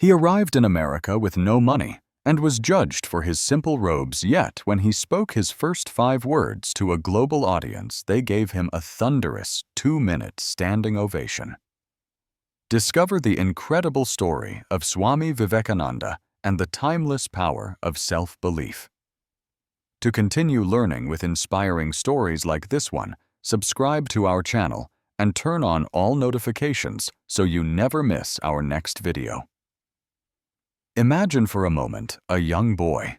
He arrived in America with no money and was judged for his simple robes, yet when he spoke his first 5 words to a global audience, they gave him a thunderous 2-minute standing ovation. Discover the incredible story of Swami Vivekananda and the timeless power of self-belief. To continue learning with inspiring stories like this one, subscribe to our channel and turn on all notifications so you never miss our next video. Imagine for a moment a young boy.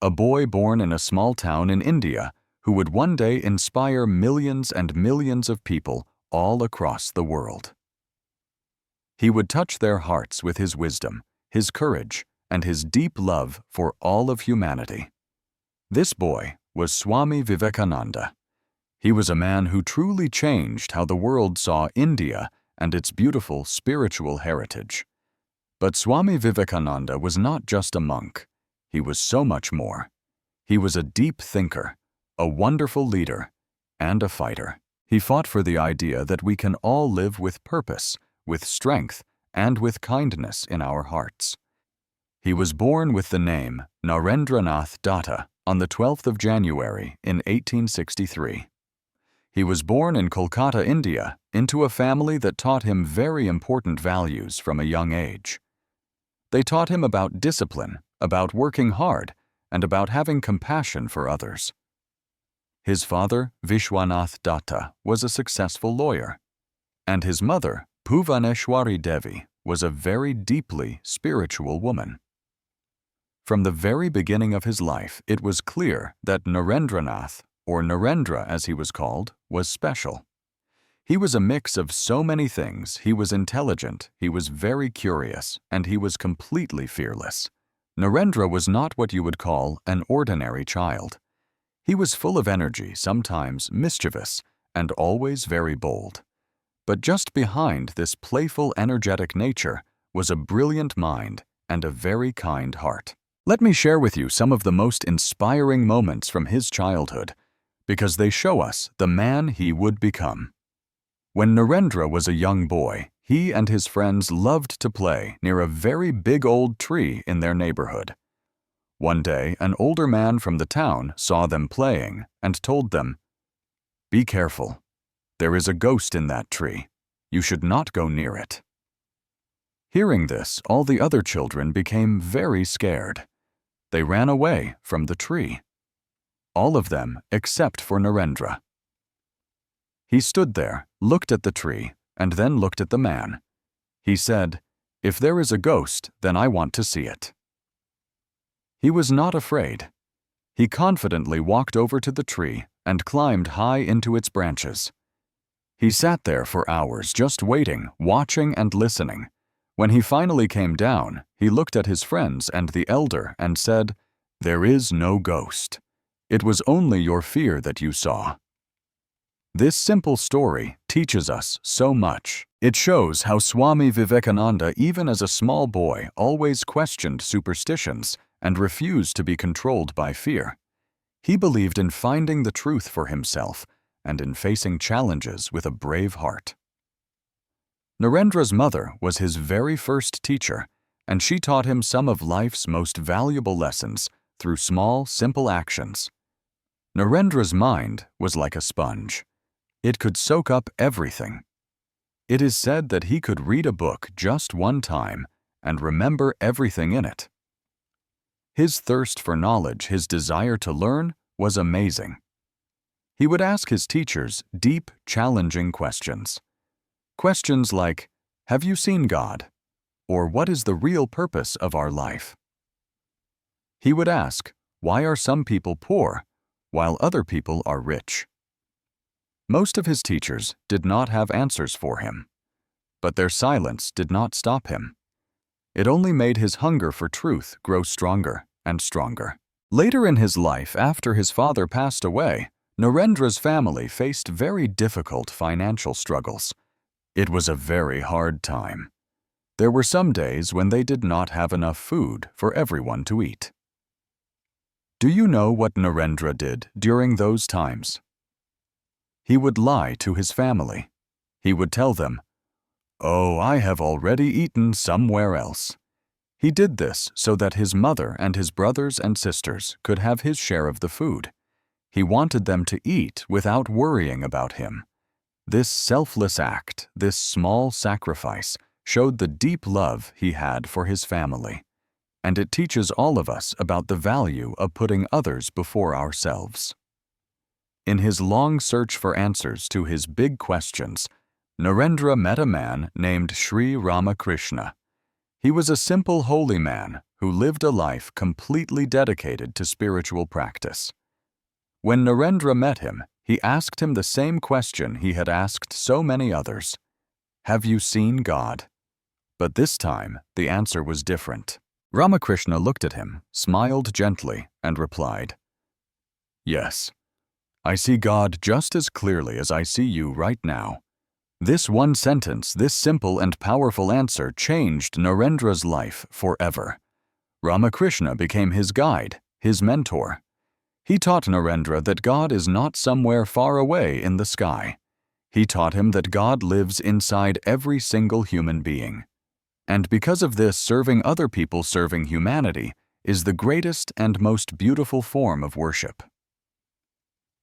A boy born in a small town in India who would one day inspire millions and millions of people all across the world. He would touch their hearts with his wisdom, his courage, and his deep love for all of humanity. This boy was Swami Vivekananda. He was a man who truly changed how the world saw India and its beautiful spiritual heritage. But Swami Vivekananda was not just a monk. He was so much more. He was a deep thinker, a wonderful leader, and a fighter. He fought for the idea that we can all live with purpose, with strength, and with kindness in our hearts. He was born with the name Narendranath Datta on the 12th of January in 1863. He was born in Kolkata, India, into a family that taught him very important values from a young age. They taught him about discipline, about working hard, and about having compassion for others. His father, Vishwanath Datta, was a successful lawyer, and his mother, Bhuvaneshwari Devi, was a very deeply spiritual woman. From the very beginning of his life, it was clear that Narendranath, or Narendra as he was called, was special. He was a mix of so many things. He was intelligent, he was very curious, and he was completely fearless. Narendra was not what you would call an ordinary child. He was full of energy, sometimes mischievous, and always very bold. But just behind this playful, energetic nature was a brilliant mind and a very kind heart. Let me share with you some of the most inspiring moments from his childhood, because they show us the man he would become. When Narendra was a young boy, he and his friends loved to play near a very big old tree in their neighborhood. One day, an older man from the town saw them playing and told them, "Be careful. There is a ghost in that tree. You should not go near it." Hearing this, all the other children became very scared. They ran away from the tree. All of them except for Narendra. He stood there, looked at the tree, and then looked at the man. He said, "If there is a ghost, then I want to see it." He was not afraid. He confidently walked over to the tree and climbed high into its branches. He sat there for hours just waiting, watching and listening. When he finally came down, he looked at his friends and the elder and said, "There is no ghost. It was only your fear that you saw." This simple story teaches us so much. It shows how Swami Vivekananda, even as a small boy, always questioned superstitions and refused to be controlled by fear. He believed in finding the truth for himself and in facing challenges with a brave heart. Narendra's mother was his very first teacher, and she taught him some of life's most valuable lessons through small, simple actions. Narendra's mind was like a sponge. It could soak up everything. It is said that he could read a book just one time and remember everything in it. His thirst for knowledge, his desire to learn, was amazing. He would ask his teachers deep, challenging questions. Questions like, "Have you seen God?" or "What is the real purpose of our life?" He would ask, "Why are some people poor while other people are rich?" Most of his teachers did not have answers for him, but their silence did not stop him. It only made his hunger for truth grow stronger and stronger. Later in his life, after his father passed away, Narendra's family faced very difficult financial struggles. It was a very hard time. There were some days when they did not have enough food for everyone to eat. Do you know what Narendra did during those times? He would lie to his family. He would tell them, "Oh, I have already eaten somewhere else." He did this so that his mother and his brothers and sisters could have his share of the food. He wanted them to eat without worrying about him. This selfless act, this small sacrifice, showed the deep love he had for his family. And it teaches all of us about the value of putting others before ourselves. In his long search for answers to his big questions, Narendra met a man named Sri Ramakrishna. He was a simple holy man who lived a life completely dedicated to spiritual practice. When Narendra met him, he asked him the same question he had asked so many others. Have you seen God? But this time, the answer was different. Ramakrishna looked at him, smiled gently, and replied, Yes, I see God just as clearly as I see you right now. This one sentence, this simple and powerful answer changed Narendra's life forever. Ramakrishna became his guide, his mentor. He taught Narendra that God is not somewhere far away in the sky. He taught him that God lives inside every single human being. And because of this, serving other people, serving humanity, is the greatest and most beautiful form of worship.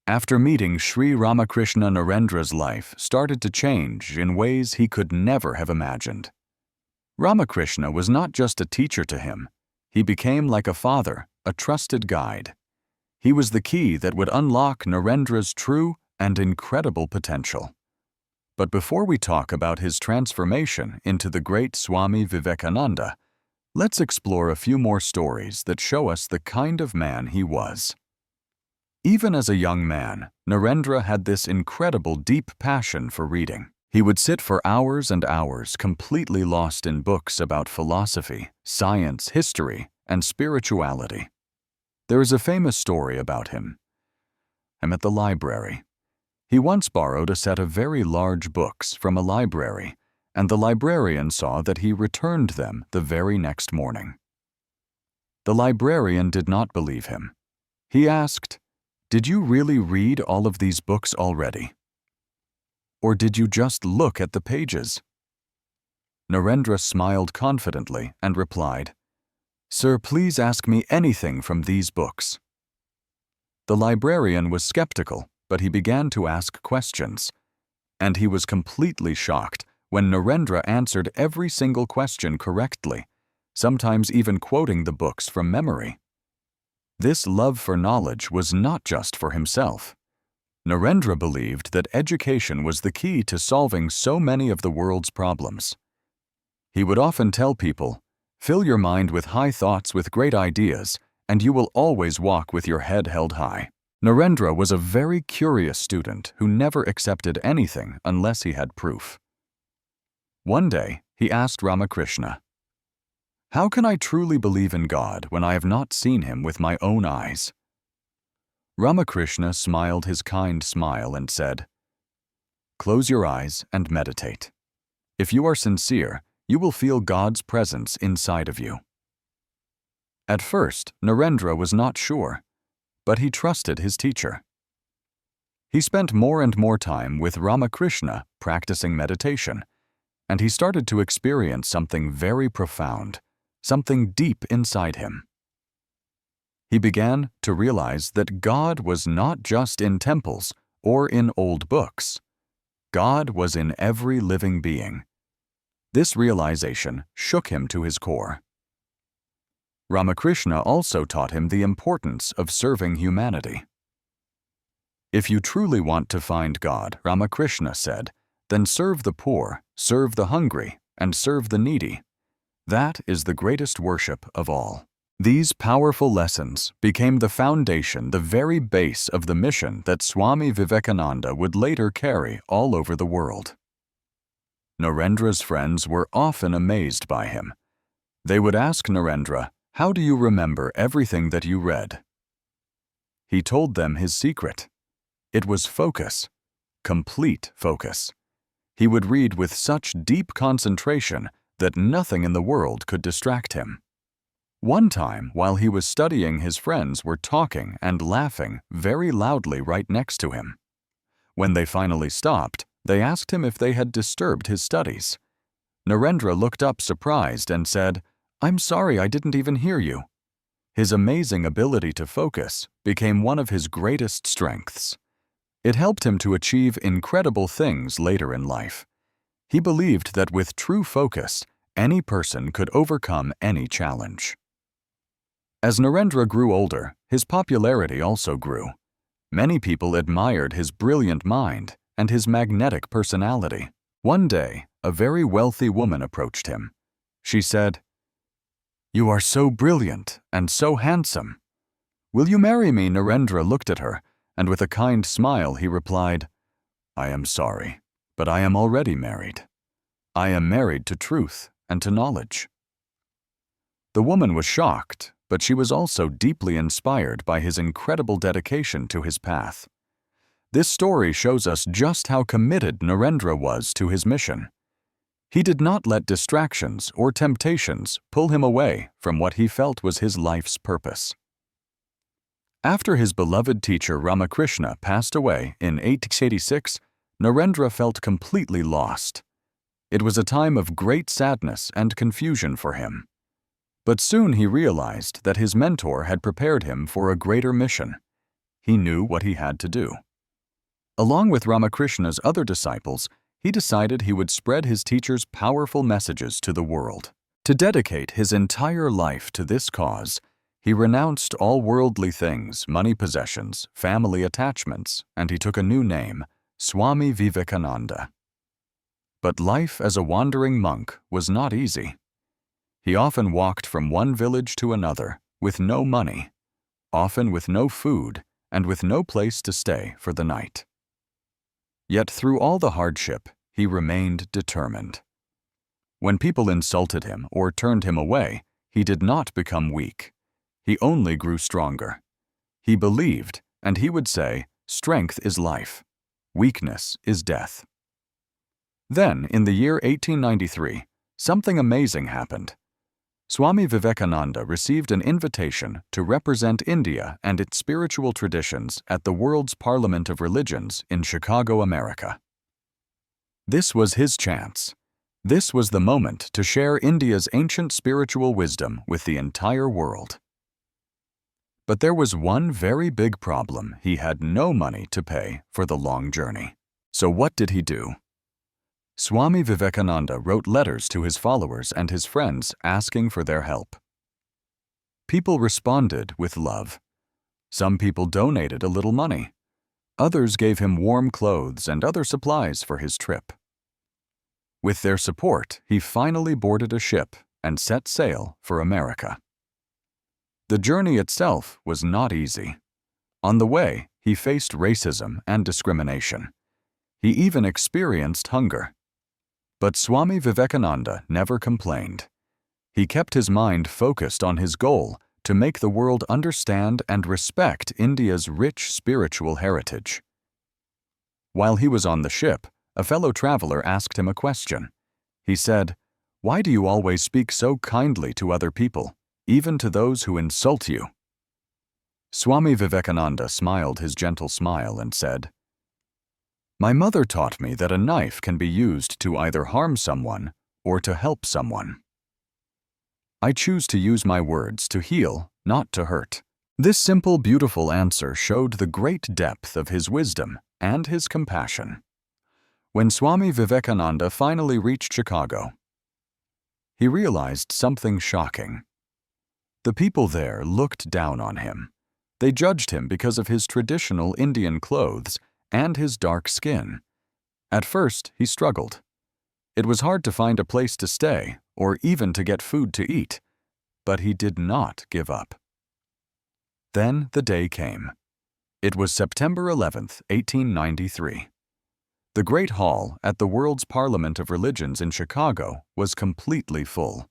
After meeting Sri Ramakrishna, Narendra's life started to change in ways he could never have imagined. Ramakrishna was not just a teacher to him. He became like a father, a trusted guide. He was the key that would unlock Narendra's true and incredible potential. But before we talk about his transformation into the great Swami Vivekananda, let's explore a few more stories that show us the kind of man he was. Even as a young man, Narendra had this incredible deep passion for reading. He would sit for hours and hours completely lost in books about philosophy, science, history, and spirituality. There is a famous story about him. I'm at the library. He once borrowed a set of very large books from a library, and the librarian saw that he returned them the very next morning. The librarian did not believe him. He asked, Did you really read all of these books already? Or did you just look at the pages? Narendra smiled confidently and replied, Sir, please ask me anything from these books. The librarian was skeptical, but he began to ask questions. And he was completely shocked when Narendra answered every single question correctly, sometimes even quoting the books from memory. This love for knowledge was not just for himself. Narendra believed that education was the key to solving so many of the world's problems. He would often tell people, Fill your mind with high thoughts, with great ideas, and you will always walk with your head held high. Narendra was a very curious student who never accepted anything unless he had proof. One day, he asked Ramakrishna, How can I truly believe in God when I have not seen him with my own eyes? Ramakrishna smiled his kind smile and said, Close your eyes and meditate. If you are sincere, you will feel God's presence inside of you. At first, Narendra was not sure, but he trusted his teacher. He spent more and more time with Ramakrishna practicing meditation, and he started to experience something very profound, something deep inside him. He began to realize that God was not just in temples or in old books. God was in every living being. This realization shook him to his core. Ramakrishna also taught him the importance of serving humanity. If you truly want to find God, Ramakrishna said, then serve the poor, serve the hungry, and serve the needy. That is the greatest worship of all. These powerful lessons became the foundation, the very base of the mission that Swami Vivekananda would later carry all over the world. Narendra's friends were often amazed by him. They would ask Narendra, How do you remember everything that you read? He told them his secret. It was focus, complete focus. He would read with such deep concentration that nothing in the world could distract him. One time, while he was studying, his friends were talking and laughing very loudly right next to him. When they finally stopped, they asked him if they had disturbed his studies. Narendra looked up surprised and said, "I'm sorry, I didn't even hear you." His amazing ability to focus became one of his greatest strengths. It helped him to achieve incredible things later in life. He believed that with true focus, any person could overcome any challenge. As Narendra grew older, his popularity also grew. Many people admired his brilliant mind and his magnetic personality. One day, a very wealthy woman approached him. She said, "You are so brilliant and so handsome. Will you marry me?" Narendra looked at her, and with a kind smile he replied, "I am sorry, but I am already married. I am married to truth and to knowledge." The woman was shocked, but she was also deeply inspired by his incredible dedication to his path. This story shows us just how committed Narendra was to his mission. He did not let distractions or temptations pull him away from what he felt was his life's purpose. After his beloved teacher Ramakrishna passed away in 1886, Narendra felt completely lost. It was a time of great sadness and confusion for him. But soon he realized that his mentor had prepared him for a greater mission. He knew what he had to do. Along with Ramakrishna's other disciples, he decided he would spread his teacher's powerful messages to the world. To dedicate his entire life to this cause, he renounced all worldly things, money possessions, family attachments, and he took a new name, Swami Vivekananda. But life as a wandering monk was not easy. He often walked from one village to another, with no money, often with no food, and with no place to stay for the night. Yet through all the hardship, he remained determined. When people insulted him or turned him away, he did not become weak. He only grew stronger. He believed, and he would say, "Strength is life. Weakness is death." Then, in the year 1893, something amazing happened. Swami Vivekananda received an invitation to represent India and its spiritual traditions at the World's Parliament of Religions in Chicago, America. This was his chance. This was the moment to share India's ancient spiritual wisdom with the entire world. But there was one very big problem. He had no money to pay for the long journey. So what did he do? Swami Vivekananda wrote letters to his followers and his friends asking for their help. People responded with love. Some people donated a little money. Others gave him warm clothes and other supplies for his trip. With their support, he finally boarded a ship and set sail for America. The journey itself was not easy. On the way, he faced racism and discrimination. He even experienced hunger. But Swami Vivekananda never complained. He kept his mind focused on his goal to make the world understand and respect India's rich spiritual heritage. While he was on the ship, a fellow traveler asked him a question. He said, "Why do you always speak so kindly to other people, even to those who insult you?" Swami Vivekananda smiled his gentle smile and said, "My mother taught me that a knife can be used to either harm someone or to help someone. I choose to use my words to heal, not to hurt." This simple, beautiful answer showed the great depth of his wisdom and his compassion. When Swami Vivekananda finally reached Chicago, he realized something shocking. The people there looked down on him. They judged him because of his traditional Indian clothes and his dark skin. At first, he struggled. It was hard to find a place to stay or even to get food to eat, but he did not give up. Then the day came. It was September 11th, 1893. The Great Hall at the World's Parliament of Religions in Chicago was completely full.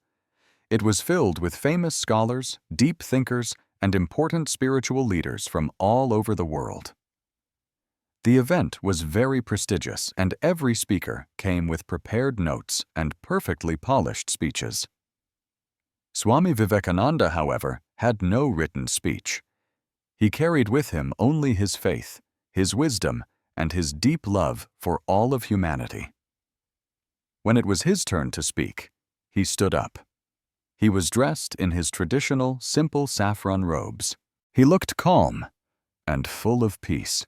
It was filled with famous scholars, deep thinkers, and important spiritual leaders from all over the world. The event was very prestigious, and every speaker came with prepared notes and perfectly polished speeches. Swami Vivekananda, however, had no written speech. He carried with him only his faith, his wisdom, and his deep love for all of humanity. When it was his turn to speak, he stood up. He was dressed in his traditional, simple saffron robes. He looked calm and full of peace.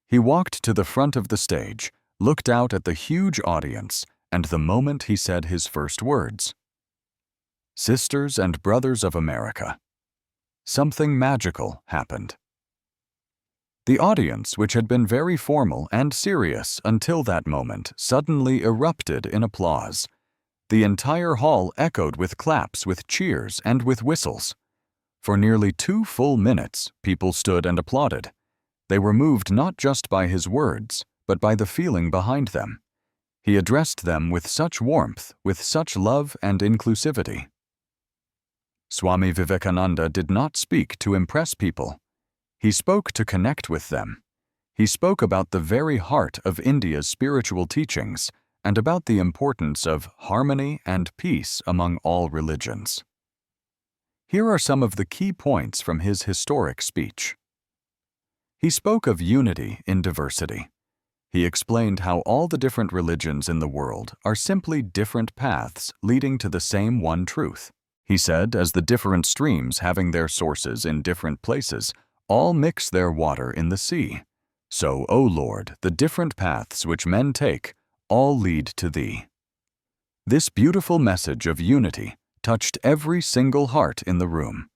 He walked to the front of the stage, looked out at the huge audience, and the moment he said his first words, "Sisters and brothers of America," something magical happened. The audience, which had been very formal and serious until that moment, suddenly erupted in applause. The entire hall echoed with claps, with cheers, and with whistles. For nearly 2 full minutes, people stood and applauded. They were moved not just by his words, but by the feeling behind them. He addressed them with such warmth, with such love and inclusivity. Swami Vivekananda did not speak to impress people. He spoke to connect with them. He spoke about the very heart of India's spiritual teachings and about the importance of harmony and peace among all religions. Here are some of the key points from his historic speech. He spoke of unity in diversity. He explained how all the different religions in the world are simply different paths leading to the same one truth. He said, as the different streams having their sources in different places all mix their water in the sea, so, O Lord, the different paths which men take all lead to Thee. This beautiful message of unity touched every single heart in the room.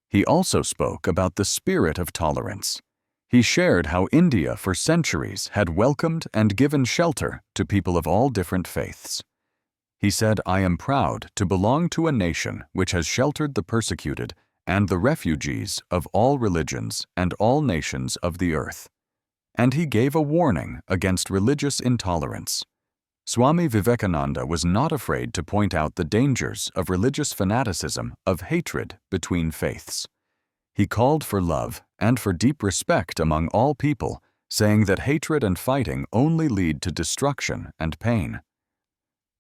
He also spoke about the spirit of tolerance. He shared how India for centuries had welcomed and given shelter to people of all different faiths. He said, "I am proud to belong to a nation which has sheltered the persecuted and the refugees of all religions and all nations of the earth." And he gave a warning against religious intolerance. Swami Vivekananda was not afraid to point out the dangers of religious fanaticism, of hatred between faiths. He called for love and for deep respect among all people, saying that hatred and fighting only lead to destruction and pain.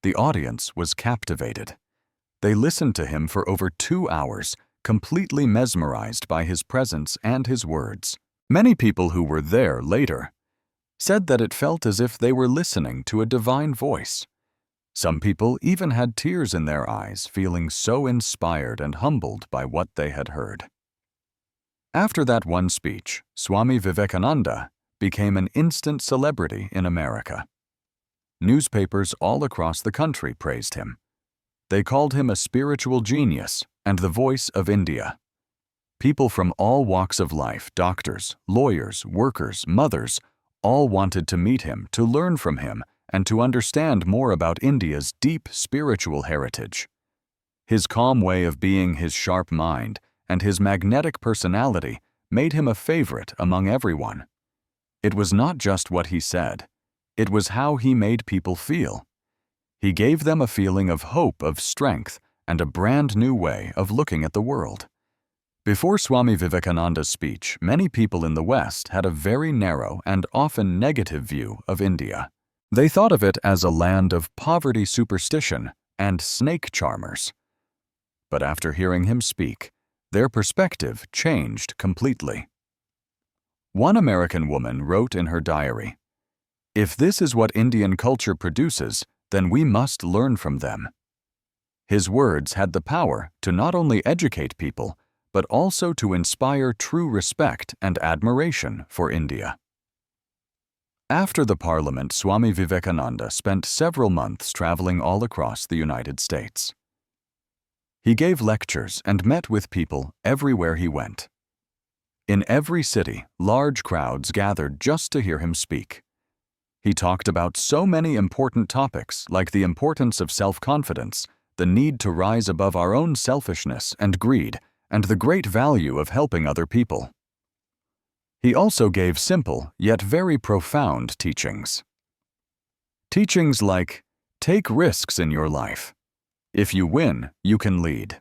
The audience was captivated. They listened to him for over 2 hours, completely mesmerized by his presence and his words. Many people who were there later said that it felt as if they were listening to a divine voice. Some people even had tears in their eyes, feeling so inspired and humbled by what they had heard. After that one speech, Swami Vivekananda became an instant celebrity in America. Newspapers all across the country praised him. They called him a spiritual genius and the voice of India. People from all walks of life, doctors, lawyers, workers, mothers, all wanted to meet him, to learn from him, and to understand more about India's deep spiritual heritage. His calm way of being, his sharp mind, and his magnetic personality made him a favorite among everyone. It was not just what he said, it was how he made people feel. He gave them a feeling of hope, of strength, and a brand new way of looking at the world. Before Swami Vivekananda's speech, many people in the West had a very narrow and often negative view of India. They thought of it as a land of poverty, superstition, and snake charmers. But after hearing him speak, their perspective changed completely. One American woman wrote in her diary, "If this is what Indian culture produces, then we must learn from them." His words had the power to not only educate people, but also to inspire true respect and admiration for India. After the Parliament, Swami Vivekananda spent several months traveling all across the United States. He gave lectures and met with people everywhere he went. In every city, large crowds gathered just to hear him speak. He talked about so many important topics like the importance of self-confidence, the need to rise above our own selfishness and greed, and the great value of helping other people. He also gave simple yet very profound teachings. Teachings like, take risks in your life. If you win, you can lead.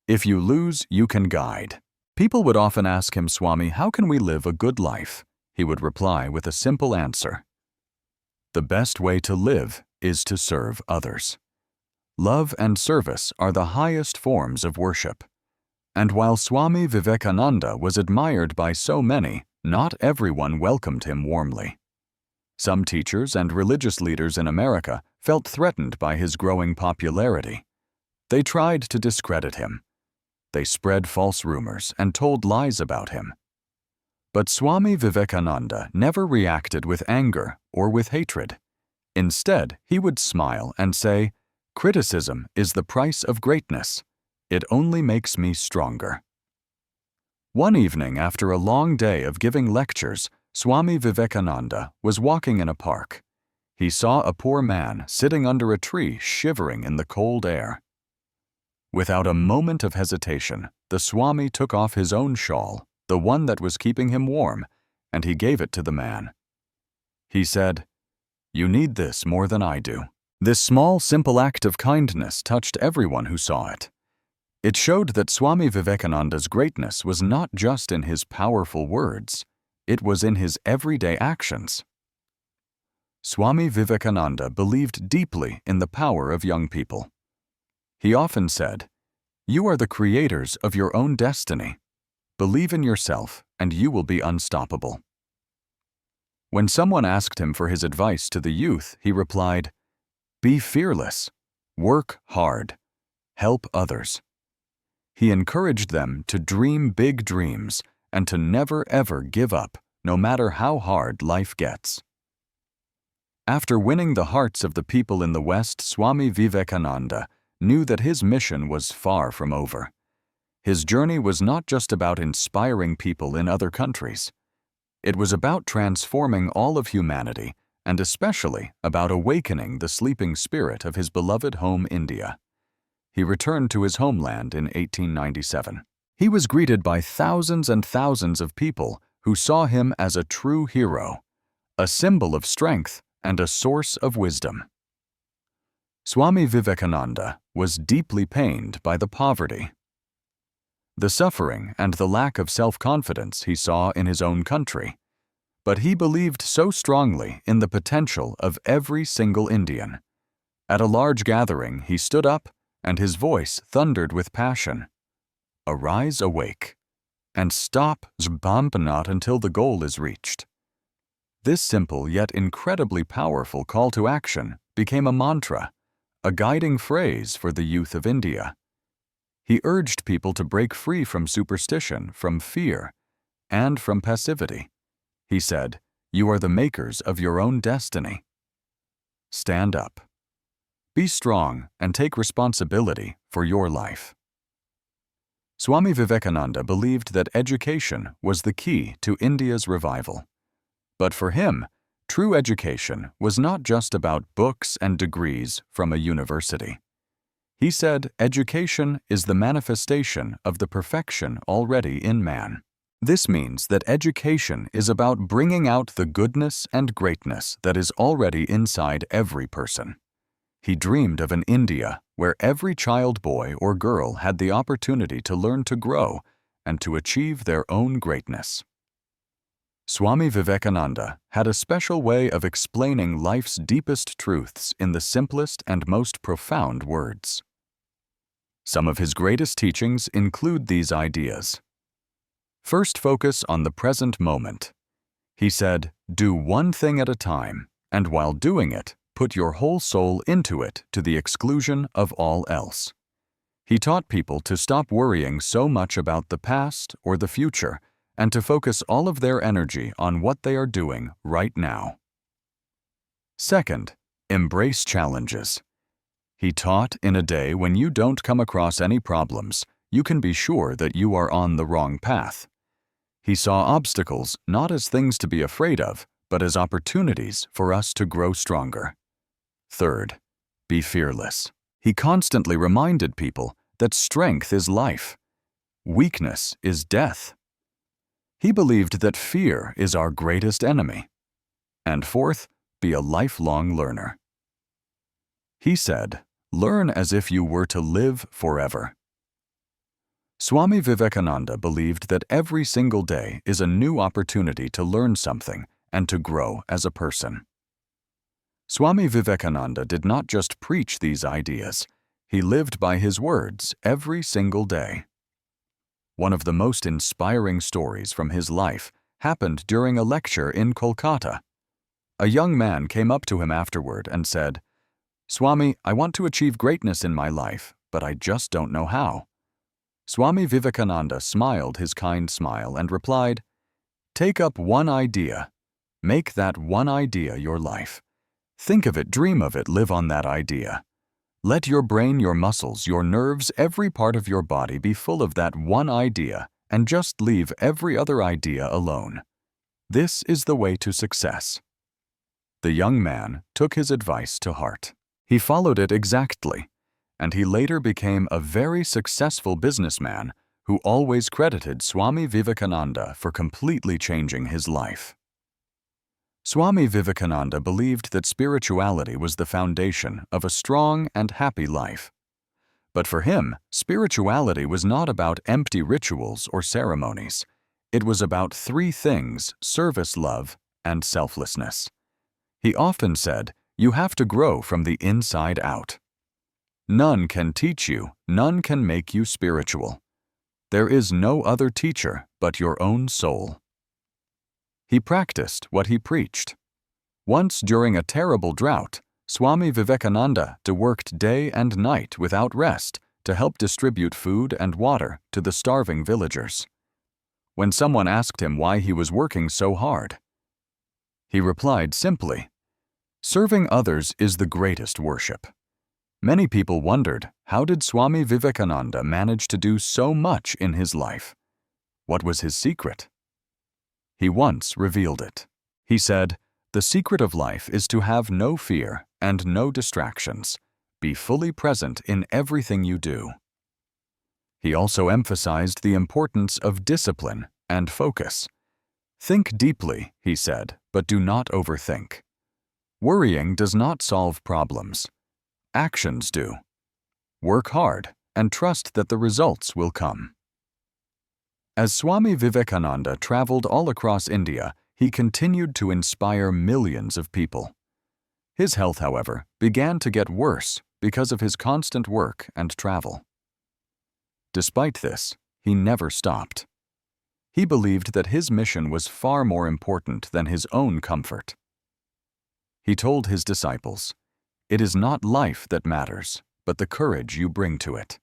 If you lose, you can guide. People would often ask him, "Swami, how can we live a good life?" He would reply with a simple answer. The best way to live is to serve others. Love and service are the highest forms of worship. And while Swami Vivekananda was admired by so many, not everyone welcomed him warmly. Some teachers and religious leaders in America felt threatened by his growing popularity. They tried to discredit him. They spread false rumors and told lies about him. But Swami Vivekananda never reacted with anger or with hatred. Instead, he would smile and say, "Criticism is the price of greatness. It only makes me stronger." One evening, after a long day of giving lectures, Swami Vivekananda was walking in a park. He saw a poor man sitting under a tree, shivering in the cold air. Without a moment of hesitation, the Swami took off his own shawl, the one that was keeping him warm, and he gave it to the man. He said, "You need this more than I do." This small, simple act of kindness touched everyone who saw it. It showed that Swami Vivekananda's greatness was not just in his powerful words, it was in his everyday actions. Swami Vivekananda believed deeply in the power of young people. He often said, "You are the creators of your own destiny. Believe in yourself and you will be unstoppable." When someone asked him for his advice to the youth, he replied, "Be fearless, work hard, help others." He encouraged them to dream big dreams and to never ever give up, no matter how hard life gets. After winning the hearts of the people in the West, Swami Vivekananda knew that his mission was far from over. His journey was not just about inspiring people in other countries. It was about transforming all of humanity, and especially about awakening the sleeping spirit of his beloved home, India. He returned to his homeland in 1897. He was greeted by thousands and thousands of people who saw him as a true hero, a symbol of strength and a source of wisdom. Swami Vivekananda was deeply pained by the poverty, the suffering, and the lack of self-confidence he saw in his own country. But he believed so strongly in the potential of every single Indian. At a large gathering, he stood up, and his voice thundered with passion. "Arise, awake, and stop bump not until the goal is reached." This simple yet incredibly powerful call to action became a mantra, a guiding phrase for the youth of India. He urged people to break free from superstition, from fear, and from passivity. He said, "You are the makers of your own destiny. Stand up. Be strong and take responsibility for your life." Swami Vivekananda believed that education was the key to India's revival. But for him, true education was not just about books and degrees from a university. He said education is the manifestation of the perfection already in man. This means that education is about bringing out the goodness and greatness that is already inside every person. He dreamed of an India where every child, boy, or girl had the opportunity to learn to grow and to achieve their own greatness. Swami Vivekananda had a special way of explaining life's deepest truths in the simplest and most profound words. Some of his greatest teachings include these ideas. First, focus on the present moment. He said, "Do one thing at a time, and while doing it, put your whole soul into it to the exclusion of all else." He taught people to stop worrying so much about the past or the future and to focus all of their energy on what they are doing right now. Second, embrace challenges. He taught in a day when you don't come across any problems, you can be sure that you are on the wrong path. He saw obstacles not as things to be afraid of, but as opportunities for us to grow stronger. Third, be fearless. He constantly reminded people that strength is life, weakness is death. He believed that fear is our greatest enemy. And fourth, be a lifelong learner. He said, "Learn as if you were to live forever." Swami Vivekananda believed that every single day is a new opportunity to learn something and to grow as a person. Swami Vivekananda did not just preach these ideas, he lived by his words every single day. One of the most inspiring stories from his life happened during a lecture in Kolkata. A young man came up to him afterward and said, "Swami, I want to achieve greatness in my life, but I just don't know how." Swami Vivekananda smiled his kind smile and replied, "Take up one idea. Make that one idea your life. Think of it, dream of it, live on that idea. Let your brain, your muscles, your nerves, every part of your body be full of that one idea and just leave every other idea alone. This is the way to success." The young man took his advice to heart. He followed it exactly, and he later became a very successful businessman who always credited Swami Vivekananda for completely changing his life. Swami Vivekananda believed that spirituality was the foundation of a strong and happy life. But for him, spirituality was not about empty rituals or ceremonies. It was about three things: service, love, and selflessness. He often said, "You have to grow from the inside out. None can teach you, none can make you spiritual. There is no other teacher but your own soul." He practiced what he preached. Once during a terrible drought, Swami Vivekananda worked day and night without rest to help distribute food and water to the starving villagers. When someone asked him why he was working so hard, he replied simply, "Serving others is the greatest worship." Many people wondered, how did Swami Vivekananda manage to do so much in his life? What was his secret? He once revealed it. He said, "The secret of life is to have no fear and no distractions. Be fully present in everything you do." He also emphasized the importance of discipline and focus. "Think deeply," he said, "but do not overthink. Worrying does not solve problems. Actions do. Work hard and trust that the results will come." As Swami Vivekananda traveled all across India, he continued to inspire millions of people. His health, however, began to get worse because of his constant work and travel. Despite this, he never stopped. He believed that his mission was far more important than his own comfort. He told his disciples, "It is not life that matters, but the courage you bring to it.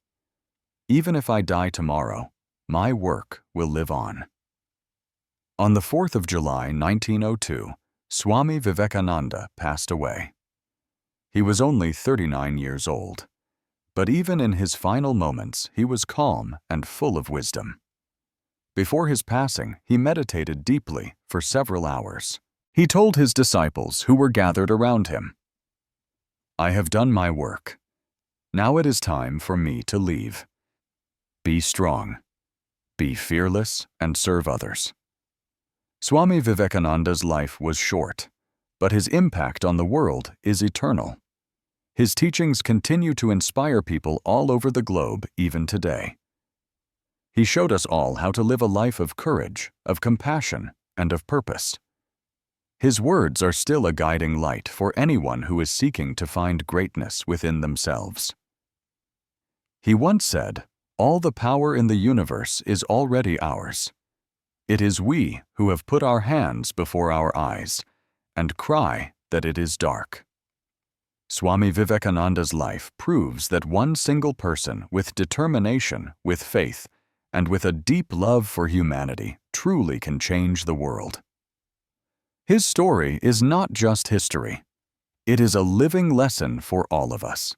Even if I die tomorrow, my work will live on." On the 4th of July, 1902, Swami Vivekananda passed away. He was only 39 years old. But even in his final moments, he was calm and full of wisdom. Before his passing, he meditated deeply for several hours. He told his disciples who were gathered around him, "I have done my work. Now it is time for me to leave. Be strong. Be fearless and serve others." Swami Vivekananda's life was short, but his impact on the world is eternal. His teachings continue to inspire people all over the globe even today. He showed us all how to live a life of courage, of compassion, and of purpose. His words are still a guiding light for anyone who is seeking to find greatness within themselves. He once said, "All the power in the universe is already ours. It is we who have put our hands before our eyes and cry that it is dark." Swami Vivekananda's life proves that one single person with determination, with faith, and with a deep love for humanity truly can change the world. His story is not just history. It is a living lesson for all of us.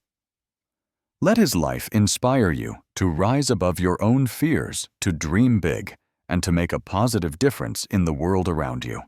Let his life inspire you to rise above your own fears, to dream big, and to make a positive difference in the world around you.